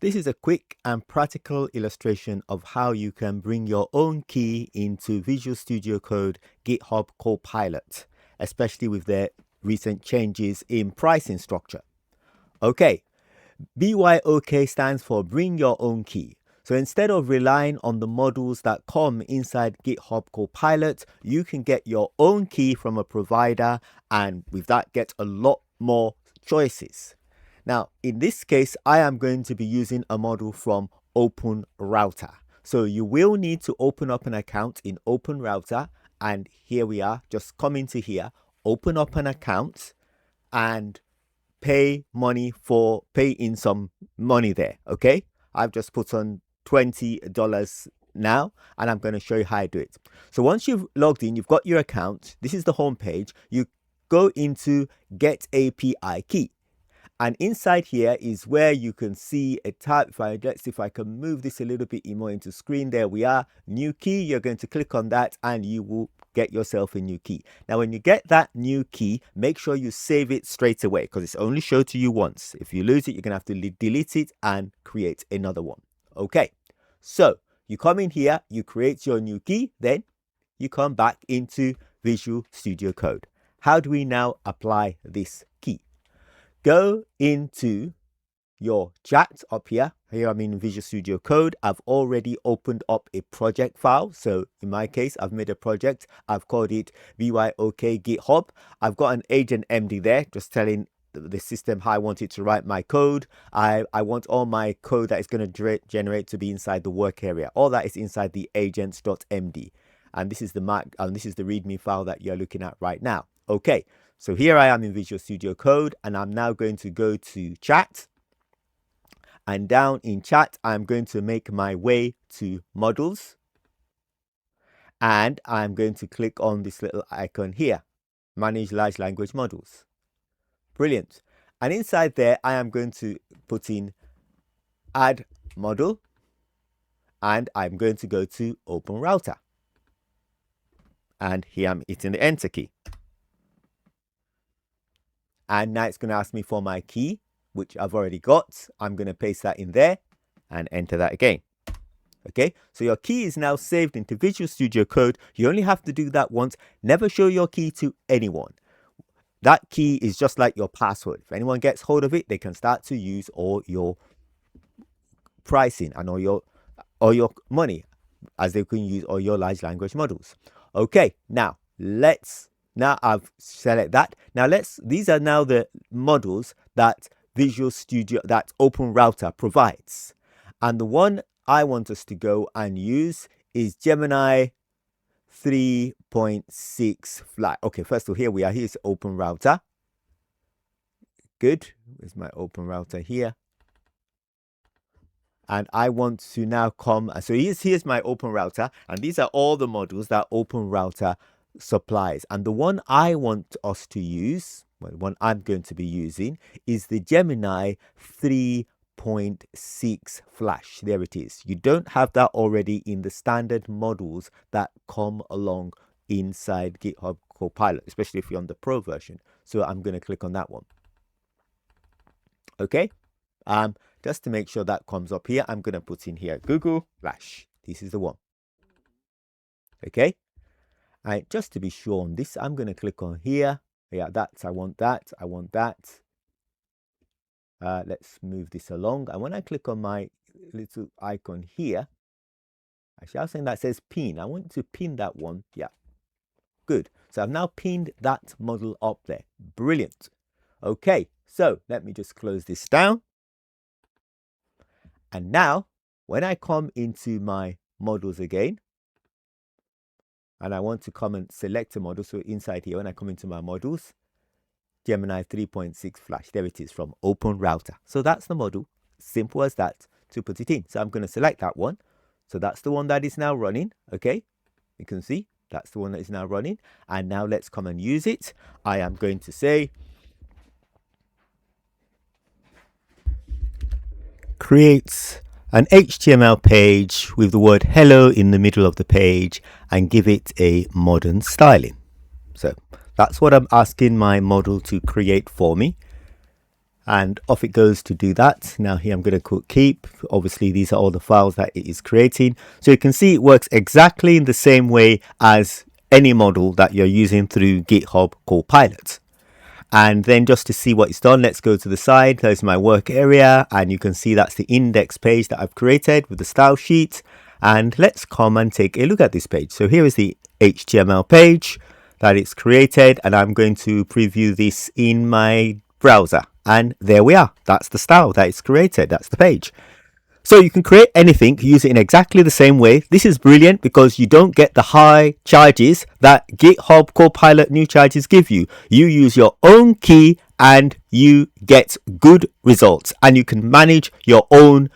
This is a quick and practical illustration of how you can bring your own key into Visual Studio Code GitHub Copilot, especially with their recent changes in pricing structure. Okay, BYOK stands for Bring Your Own Key. So instead of relying on the modules that come inside GitHub Copilot, you can get your own key from a provider and with that get a lot more choices. Now, in this case, I am going to be using a module from OpenRouter. So you will need to open up an account in OpenRouter. And here we are, just come into here, open up an account and pay in some money there. Okay, I've just put on $20 now and I'm going to show you how I do it. So once you've logged in, you've got your account, this is the home page, you go into Get API Key. And inside here is where you can see a tab. Let's see if I can move this a little bit more into screen. There we are, new key. You're going to click on that and you will get yourself a new key. Now, when you get that new key, make sure you save it straight away because it's only shown to you once. If you lose it, you're going to have to delete it and create another one. Okay, so you come in here, you create your new key, then you come back into Visual Studio Code. How do we now apply this key? Go into your chat up here. Here I'm in Visual Studio Code. I've already opened up a project file. So in my case, I've made a project. I've called it BYOK GitHub. I've got an agent MD there, just telling the system how I want it to write my code. I want all my code that is going to generate to be inside the work area. All that is inside the agents.md. And this is the README file that you're looking at right now. Okay. So here I am in Visual Studio Code and I'm now going to go to chat, and down in chat I'm going to make my way to models and I'm going to click on this little icon here, manage large language models. Brilliant. And inside there I am going to put in add model and I'm going to go to OpenRouter and here I'm hitting the enter key. And now it's going to ask me for my key, which I've already got. I'm going to paste that in there and enter that again. Okay, so your key is now saved into Visual Studio Code. You only have to do that once. Never show your key to anyone. That key is just like your password. If anyone gets hold of it, they can start to use all your pricing and all your money, as they can use all your large language models. Okay, now I've selected that. Now these are now the models that that OpenRouter provides. And the one I want us to go and use is Gemini 3.6 Flash. Okay, first of all, here we are. Here's OpenRouter. Good. Where's my OpenRouter here? And I want to now come. So here's my OpenRouter. And these are all the models that OpenRouter supplies, and the one I want us to use, well, the one I'm going to be using, is the Gemini 3.6 Flash. There it is. You don't have that already in the standard models that come along inside GitHub Copilot, especially if you're on the Pro version. So I'm going to click on that one. Okay, just to make sure that comes up here, I'm going to put in here Google Flash. This is the one. Okay. And just to be sure on this, I'm going to click on here. Yeah, I want that. Let's move this along. And when I click on my little icon here, actually, I was saying that says pin. I want to pin that one. Yeah, good. So I've now pinned that model up there. Brilliant. Okay, so let me just close this down. And now, when I come into my models again, and I want to come and select a model. So inside here, when I come into my models, Gemini 3.6 Flash, there it is from OpenRouter. So that's the model, simple as that, to put it in. So I'm going to select that one. So that's the one that is now running. Okay, you can see that's the one that is now running. And now let's come and use it. I am going to say, create an HTML page with the word hello in the middle of the page and give it a modern styling. So that's what I'm asking my model to create for me. and off it goes to do that. Now here I'm going to click keep. Obviously these are all the files that it is creating, so you can see it works exactly in the same way as any model that you're using through GitHub Copilot. And then just to see what it's done, let's go to the side. There's my work area, and you can see that's the index page that I've created with the style sheet. And let's come and take a look at this page. So here is the HTML page that it's created, and I'm going to preview this in my browser. And there we are. That's the style that it's created. That's the page. So you can create anything, use it in exactly the same way. This is brilliant because you don't get the high charges that GitHub Copilot new charges give you. You use your own key and you get good results, and you can manage your own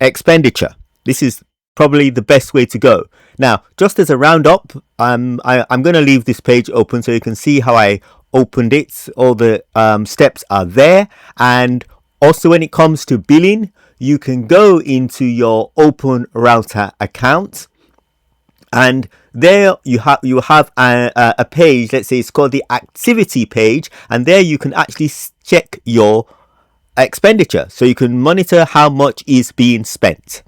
expenditure. This is probably the best way to go. Now, just as a roundup, I'm going to leave this page open so you can see how I opened it. All the steps are there. And also when it comes to billing, you can go into your OpenRouter account, and there you have a page. Let's say it's called the activity page, and there you can actually check your expenditure, so you can monitor how much is being spent.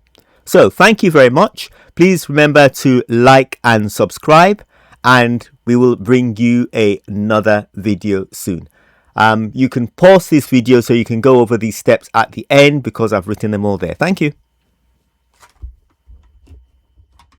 So thank you very much. Please remember to like and subscribe, and we will bring you another video soon. You can pause this video so you can go over these steps at the end because I've written them all there. Thank you.